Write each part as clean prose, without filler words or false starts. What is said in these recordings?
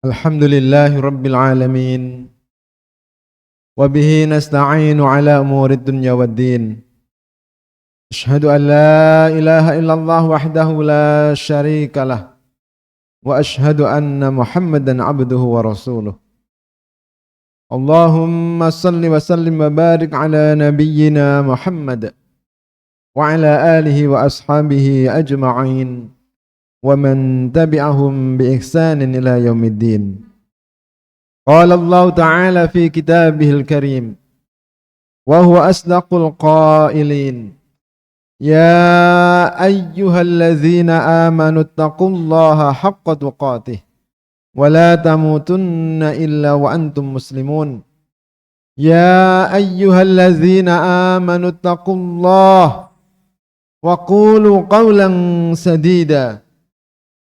Alhamdulillahi Rabbil Alamin. Wabihi nasta'inu ala umuri dunya waddin. Ashhadu an la ilaha illallah wahdahu la sharika lah. Wa ashhadu anna Muhammadan abduhu wa rasuluh. Allahumma salli wa sallim wa barik ala nabiyyina Muhammad wa ala alihi wa ashabihi ajma'in wa man tabi'ahum bi ihsanin ila yaumiddin. قال الله تعالى في كتابه الكريم وهو أصدق القائلين يا أيها الذين آمنوا اتقوا الله حق تقاته ولا تموتن إلا وأنتم مسلمون يا أيها الذين آمنوا اتقوا الله وقولوا قولا سديدا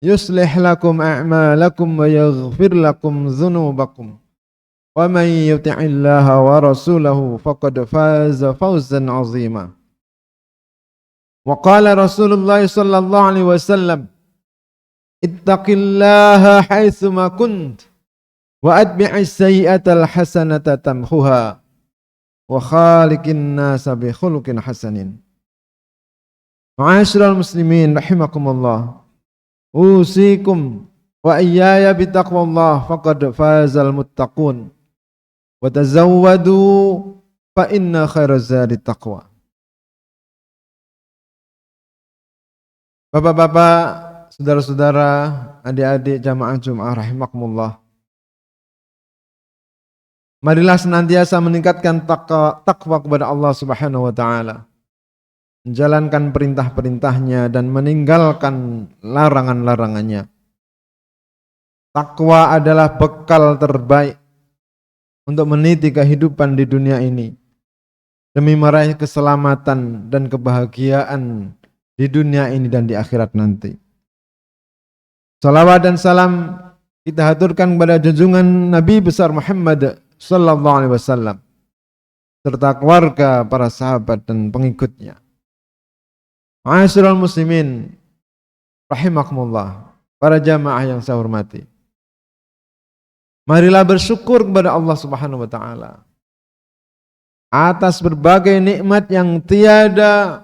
يصلح لكم أعمالكم ويغفر لكم ذنوبكم ومن يطع الله ورسوله فقد فاز فوزا عظيما وقال رسول الله صلى الله عليه وسلم اتق الله حيثما كنت وأتبع السيئة الحسنة تمحها وخالق الناس بخلق حسن. معاشر المسلمين رحمكم الله, usikum wa iyaya bitaqwallah faqad fazal muttaqun wa tazawwadu fa inna khairaz zadi taqwa. Bapak-bapak, saudara-saudara, adik-adik jamaah Jumat rahimakumullah. Marilah senantiasa meningkatkan takwa kepada Allah Subhanahu wa taala, menjalankan perintah-perintahnya dan meninggalkan larangan-larangannya. Takwa adalah bekal terbaik untuk meniti kehidupan di dunia ini demi meraih keselamatan dan kebahagiaan di dunia ini dan di akhirat nanti. Salawat dan salam kita haturkan kepada junjungan Nabi besar Muhammad sallallahu alaihi wasallam serta keluarga, para sahabat dan pengikutnya. Ma'asyiral muslimin rahimakumullah, para jamaah yang saya hormati. Marilah bersyukur kepada Allah Subhanahu wa taala atas berbagai nikmat yang tiada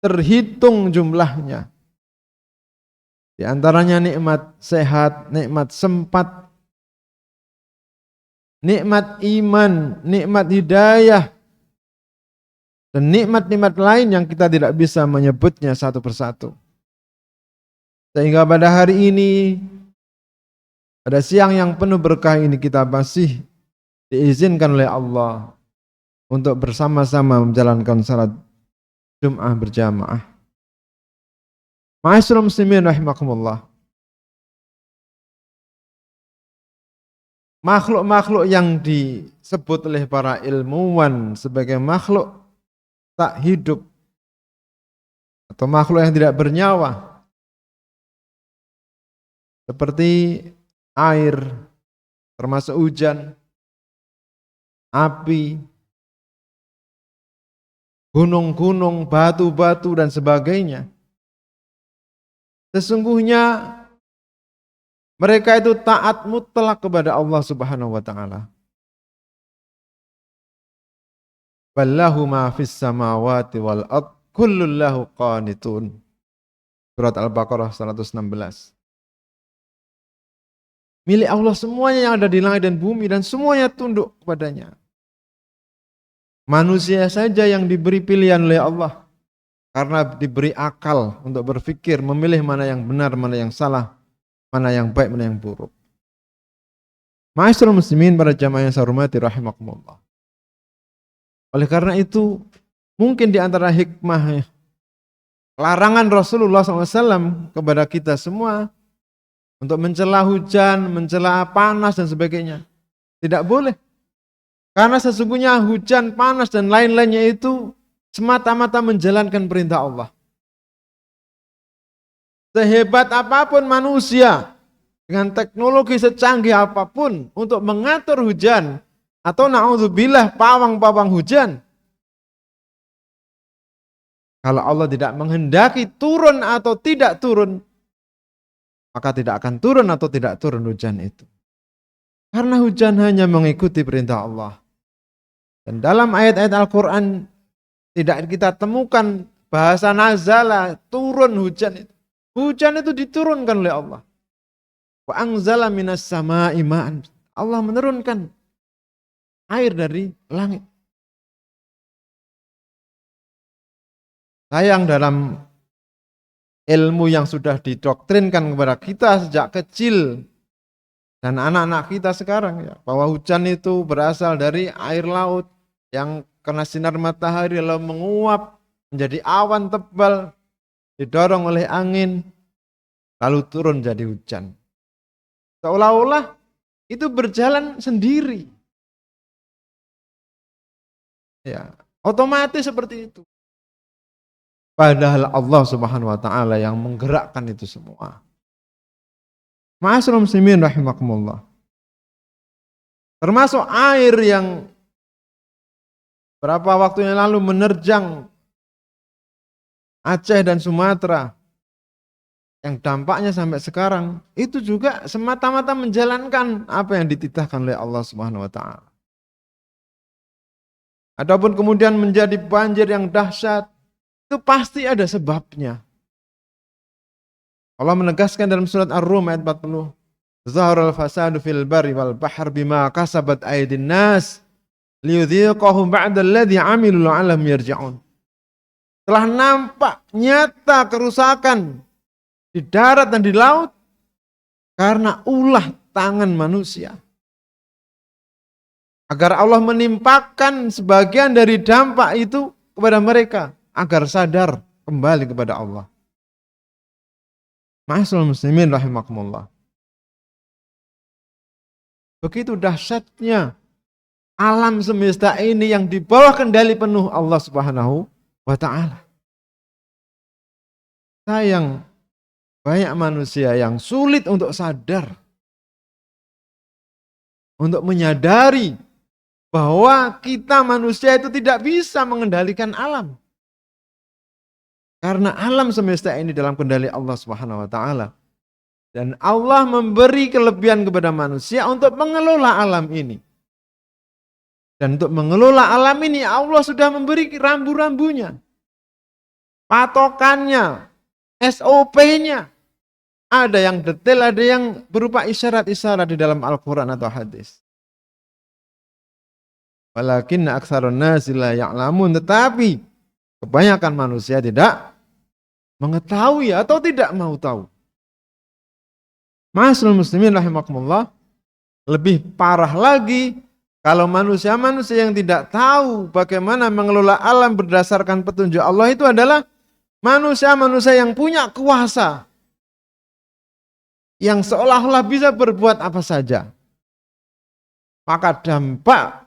terhitung jumlahnya. Di antaranya nikmat sehat, nikmat sempat, nikmat iman, nikmat hidayah, dan nikmat-nikmat lain yang kita tidak bisa menyebutnya satu persatu. Sehingga pada hari ini, pada siang yang penuh berkah ini, kita masih diizinkan oleh Allah untuk bersama-sama menjalankan salat Jum'ah berjamaah. Ma'asyiral muslimin rahimakumullah. Makhluk-makhluk yang disebut oleh para ilmuwan sebagai makhluk tak hidup atau makhluk yang tidak bernyawa seperti air, termasuk hujan, api, gunung-gunung, batu-batu dan sebagainya. Sesungguhnya mereka itu taat mutlak kepada Allah Subhanahu wa taala. Ballahu ma fis samawati wal ard kullun lahu qanitun. Surat Al-Baqarah 116. Milik Allah semuanya yang ada di langit dan bumi dan semuanya tunduk kepadanya. Manusia saja yang diberi pilihan oleh Allah karena diberi akal untuk berpikir, memilih mana yang benar, mana yang salah, mana yang baik, mana yang buruk. Ma'asyiral muslimin, para jamaah yang saya hormati rahimakumullah. Oleh karena itu, mungkin di antara hikmah larangan Rasulullah SAW kepada kita semua untuk mencela hujan, mencela panas dan sebagainya. Tidak boleh. Karena sesungguhnya hujan, panas dan lain-lainnya itu semata-mata menjalankan perintah Allah. Sehebat apapun manusia, dengan teknologi secanggih apapun untuk mengatur hujan, atau na'udzubillah pawang-pawang hujan, kalau Allah tidak menghendaki turun atau tidak turun, maka tidak akan turun atau tidak turun hujan itu. Karena hujan hanya mengikuti perintah Allah. Dan dalam ayat-ayat Al-Quran tidak kita temukan bahasa nazala, turun hujan itu. Hujan itu diturunkan oleh Allah. Wa anzala minas sama'i ma'an. Allah menurunkan air dari langit. Sayang dalam ilmu yang sudah didoktrinkan kepada kita sejak kecil dan anak-anak kita sekarang ya, bahwa hujan itu berasal dari air laut yang kena sinar matahari lalu menguap menjadi awan tebal, didorong oleh angin, lalu turun jadi hujan. Seolah-olah itu berjalan sendiri. Ya, otomatis seperti itu. Padahal Allah Subhanahu wa taala yang menggerakkan itu semua. Ma'asyiral muslimin rahimakumullah. Termasuk air yang berapa waktu yang lalu menerjang Aceh dan Sumatera, yang dampaknya sampai sekarang, itu juga semata-mata menjalankan apa yang dititahkan oleh Allah Subhanahu wa taala. Adapun kemudian menjadi banjir yang dahsyat, itu pasti ada sebabnya. Allah menegaskan dalam surat Ar-Rum ayat 40, Zaharal fasadu fil barri wal bahr bima kasabat aydin nas liyudhiqahum ba'dalladzi 'amilu la'allahum yarji'un. Telah nampak nyata kerusakan di darat dan di laut karena ulah tangan manusia. Agar Allah menimpakan sebagian dari dampak itu kepada mereka agar sadar kembali kepada Allah. Ma'asyiral muslimin rahimakumullah. Begitu dahsyatnya alam semesta ini yang di bawah kendali penuh Allah Subhanahu wa taala. Sayang banyak manusia yang sulit untuk sadar, untuk menyadari bahwa kita manusia itu tidak bisa mengendalikan alam. Karena alam semesta ini dalam kendali Allah Subhanahu wa taala. Dan Allah memberi kelebihan kepada manusia untuk mengelola alam ini. Dan untuk mengelola alam ini Allah sudah memberi rambu-rambunya. Patokannya, SOP-nya. Ada yang detail, ada yang berupa isyarat-isyarat di dalam Al-Quran atau hadis. Walakinna aktsarun nasi la ya'lamun, tetapi kebanyakan manusia tidak mengetahui atau tidak mau tahu. Ma'asyiral muslimin rahimakumullah, lebih parah lagi kalau manusia-manusia yang tidak tahu bagaimana mengelola alam berdasarkan petunjuk Allah itu adalah manusia-manusia yang punya kuasa, yang seolah-olah bisa berbuat apa saja. Maka dampak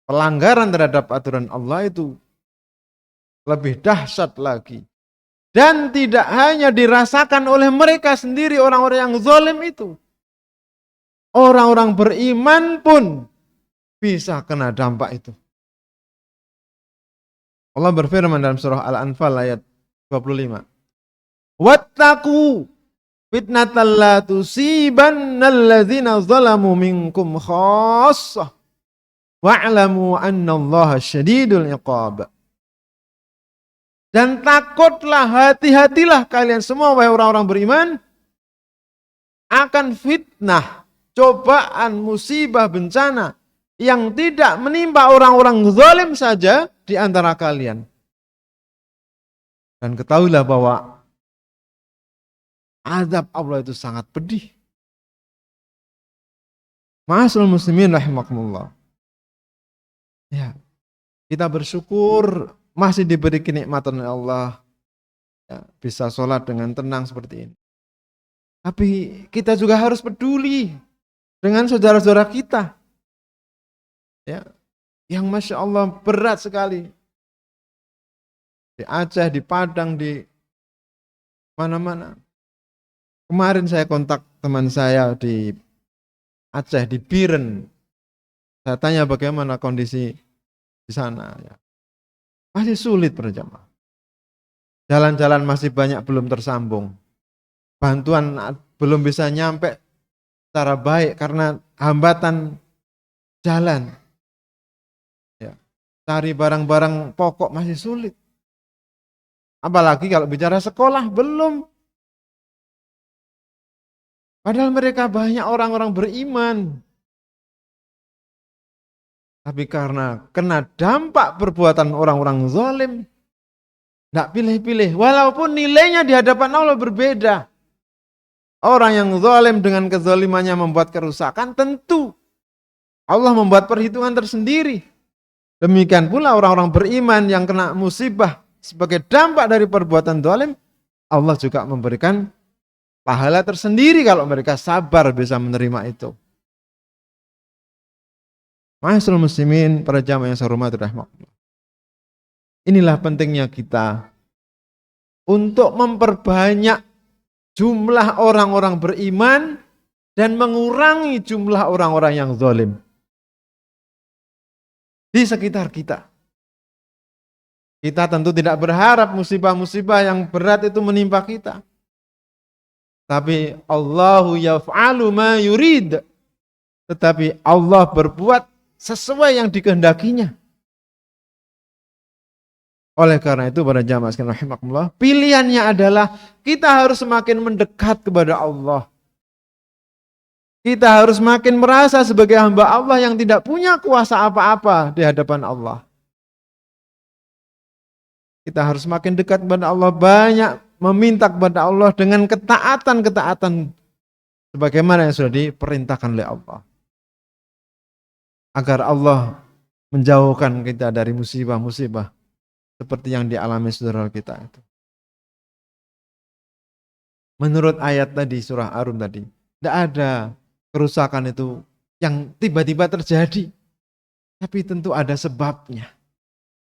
pelanggaran terhadap aturan Allah itu lebih dahsyat lagi. Dan tidak hanya dirasakan oleh mereka sendiri, orang-orang yang zalim itu. Orang-orang beriman pun bisa kena dampak itu. Allah berfirman dalam surah Al-Anfal ayat 25. Wattaqu fitnatal la tusibannal ladzina zalamu minkum khassah wa'lamu annallaha syadidul iqab. Dan takutlah, hati-hatilah kalian semua wahai orang-orang beriman akan fitnah, cobaan, musibah, bencana yang tidak menimpa orang-orang zalim saja di antara kalian. Dan ketahuilah bahwa azab Allah itu sangat pedih. Ma'asyiral muslimin rahimakumullah. Ya, kita bersyukur masih diberi kenikmatan oleh Allah, ya, bisa sholat dengan tenang seperti ini. Tapi kita juga harus peduli dengan saudara-saudara kita, ya, yang masya Allah berat sekali di Aceh, di Padang, di mana-mana. Kemarin saya kontak teman saya di Aceh, di Biren. Saya tanya bagaimana kondisi di sana. Ya. Masih sulit berjamaah. Jalan-jalan masih banyak belum tersambung. Bantuan belum bisa nyampe secara baik karena hambatan jalan. Ya. Cari barang-barang pokok masih sulit. Apalagi kalau bicara sekolah, belum. Padahal mereka banyak orang-orang beriman. Tapi karena kena dampak perbuatan orang-orang zalim, tidak pilih-pilih. Walaupun nilainya di hadapan Allah berbeda. Orang yang zalim dengan kezalimannya membuat kerusakan, tentu Allah membuat perhitungan tersendiri. Demikian pula orang-orang beriman yang kena musibah sebagai dampak dari perbuatan zalim, Allah juga memberikan pahala tersendiri kalau mereka sabar bisa menerima itu. Ma'asyiral muslimin, para jamaah yang saya hormati rahimakumullah. Inilah pentingnya kita untuk memperbanyak jumlah orang-orang beriman dan mengurangi jumlah orang-orang yang zalim di sekitar kita. Kita tentu tidak berharap musibah-musibah yang berat itu menimpa kita. Tapi Allahu yaf'alu ma yurid. Tetapi Allah berbuat sesuai yang dikehendakinya. Oleh karena itu para jamaah sekalian rahimakumullah, pilihannya adalah kita harus semakin mendekat kepada Allah. Kita harus makin merasa sebagai hamba Allah yang tidak punya kuasa apa-apa di hadapan Allah. Kita harus makin dekat kepada Allah, banyak meminta kepada Allah dengan ketaatan-ketaatan sebagaimana yang sudah diperintahkan oleh Allah. Agar Allah menjauhkan kita dari musibah-musibah seperti yang dialami saudara kita itu. Menurut ayat tadi, surah Ar-Rum tadi, tidak ada kerusakan itu yang tiba-tiba terjadi. Tapi tentu ada sebabnya.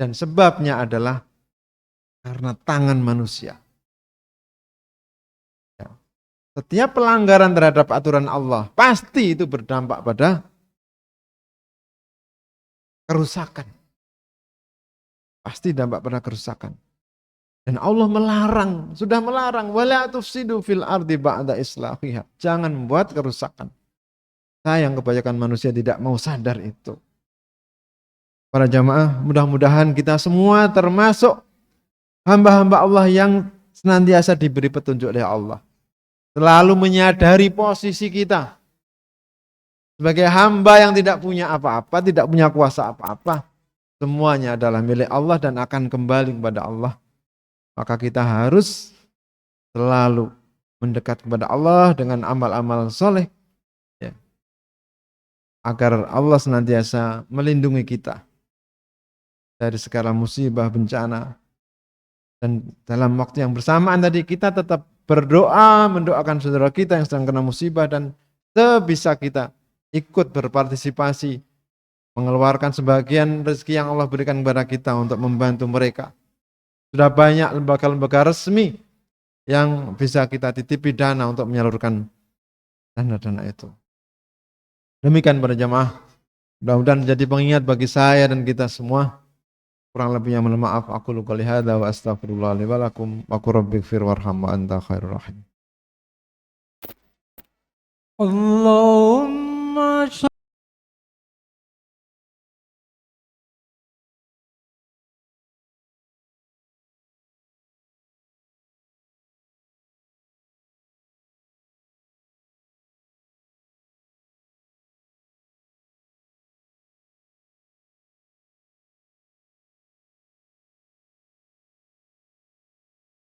Dan sebabnya adalah karena tangan manusia. Setiap pelanggaran terhadap aturan Allah, pasti itu berdampak pada kerusakan. Pasti dampak pada kerusakan. Dan Allah melarang, sudah melarang, wala tufsidu fil ardi ba'da islahiha. Jangan membuat kerusakan. Sayang kebanyakan manusia tidak mau sadar itu. Para jamaah, mudah-mudahan kita semua termasuk hamba-hamba Allah yang senantiasa diberi petunjuk oleh Allah. Selalu menyadari posisi kita sebagai hamba yang tidak punya apa-apa, tidak punya kuasa apa-apa. Semuanya adalah milik Allah dan akan kembali kepada Allah. Maka kita harus selalu mendekat kepada Allah dengan amal-amal soleh, ya, agar Allah senantiasa melindungi kita dari segala musibah, bencana. Dan dalam waktu yang bersamaan tadi kita tetap berdoa, mendoakan saudara kita yang sedang kena musibah, dan sebisa kita ikut berpartisipasi mengeluarkan sebagian rezeki yang Allah berikan kepada kita untuk membantu mereka. Sudah banyak lembaga-lembaga resmi yang bisa kita titipi dana untuk menyalurkan dana-dana itu. Demikian para jamaah, mudah-mudahan menjadi pengingat bagi saya dan kita semua. Kurang lebihnya mohon maaf. Aku qouli hadza wa astaghfirullah li wa lakum wa qur rabbighfir warham wa anta khairur rahim. Allahumma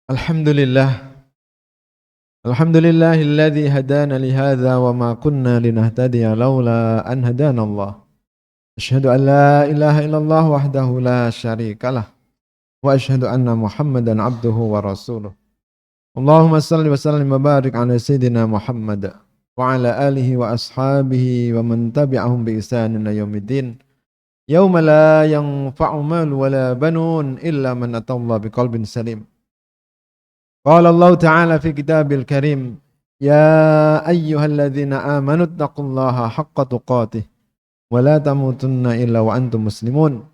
Alhamdulillah. Alhamdulillahilladzi hadana li hadza wa ma kunna linahtadiya laula an hadana Allah. Asyhadu an la ilaha illallah wahdahu la syarikalah wa asyhadu anna Muhammadan abduhu wa rasuluh. Allahumma salli wa sallim wa barik ala sayyidina Muhammad wa ala alihi wa ashabihi wa man tabi'ahum bi ihsanin ila yaumiddin. Yauma la yanfa'u mal wa la banun illa man atallaha biqalbin salim. Qala Allah Ta'ala fi kitabil karim, ya ayyuhalladzina amanu taqullaha haqqa tuqatih wa la tamutunna illa wa antum muslimun.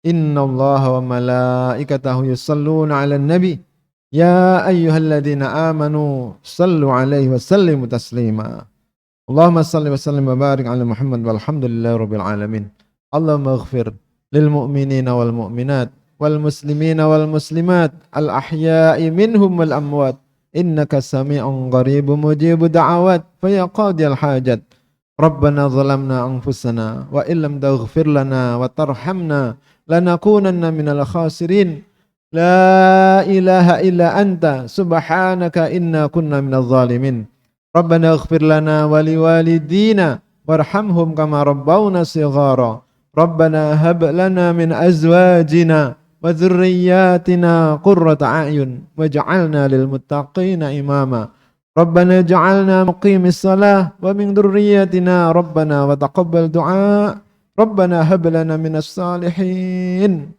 Innallaha wa malaikatahu yusalluna 'alan nabi ya ayyuhalladzina amanu sallu 'alaihi wa sallimu taslima. Allahumma salli wa sallim wa barik ala Muhammad walhamdulillahi rabbil alamin. Allahumma ighfir lil mu'minina wal mu'minat wal muslimina wal muslimat al ahya'i minhum wal amwat innaka sami'un qaribun mujibud da'awat fa ya qadiyal hajat. Rabbana zalamna anfusana wa illam taghfir lana wa tarhamna lanakunanna minal khasirin. La ilaha illa anta subhanaka inna kunna minadh zalimin. Rabbana ighfir lana wa liwalidina warhamhum kama rabbawna shighara. Rabbana hab lana min azwajina wa dhurriyyatina qurrata a'yun waj'alna lil muttaqina imama. Rabbana ij'alna muqimis shalah wa min dhurriyyatina rabbana wa taqabbal du'a. Rabbana hab lana minas salihin.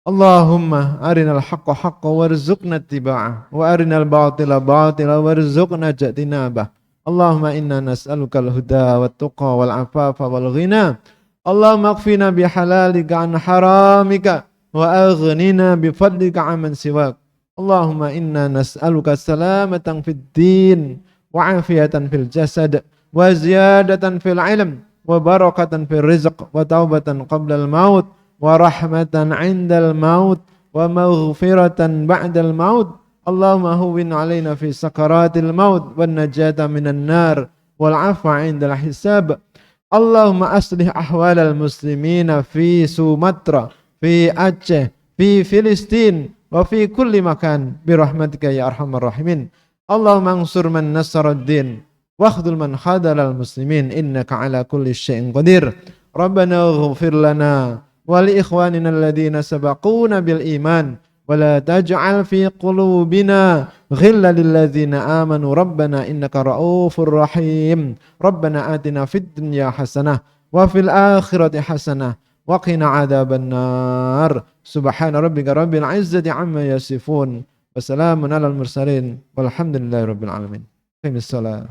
Allahumma arinal haqqa haqqa warzuqna ittiba'ah wa arinal batila batila warzuqna ijtinabah. Allahumma inna nas'alukal huda wat tuqa wal afafa wal ghina. Allahumma qfina bihalalika an haramika wa aghnina bifadlika amman siwak. Allahumma inna nas'aluka salamatan fid din wa afiyatan fil jasad wa ziyadatan fil ilm wa barakatan fil rizq wa taubatan qabla al maut wa rahmatan 'indal maut wa maghfiratan ba'dal maut. Allahumma hawwin 'alaina fi sakaratil maut wan najata minan nar wal 'afwa 'indal hisab. Allahumma aslih ahwalal muslimina fi Sumatra, fi Aceh, fi Filistin wa fi kulli makan bi rahmatika ya arhamar rahimin. Allahumma ansur man nasarad din wa khdhul man khadalal muslimin innaka 'ala kulli syai'in qadir. Rabbana ighfir lana wa li ikhwanina alladhina sabaquna bil iman wa la taj'al fi qulubina ghillan lil ladzina amanu rabbana innaka raufur rahim. Rabbana atina fid dunya hasanah wa fil akhirati hasanah wa qina adzaban nar. Subhana rabbika rabbil izzati amma yasifun wa salamun alal mursalin walhamdulillahi rabbil alamin. Qimis shalah.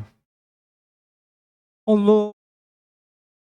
Allah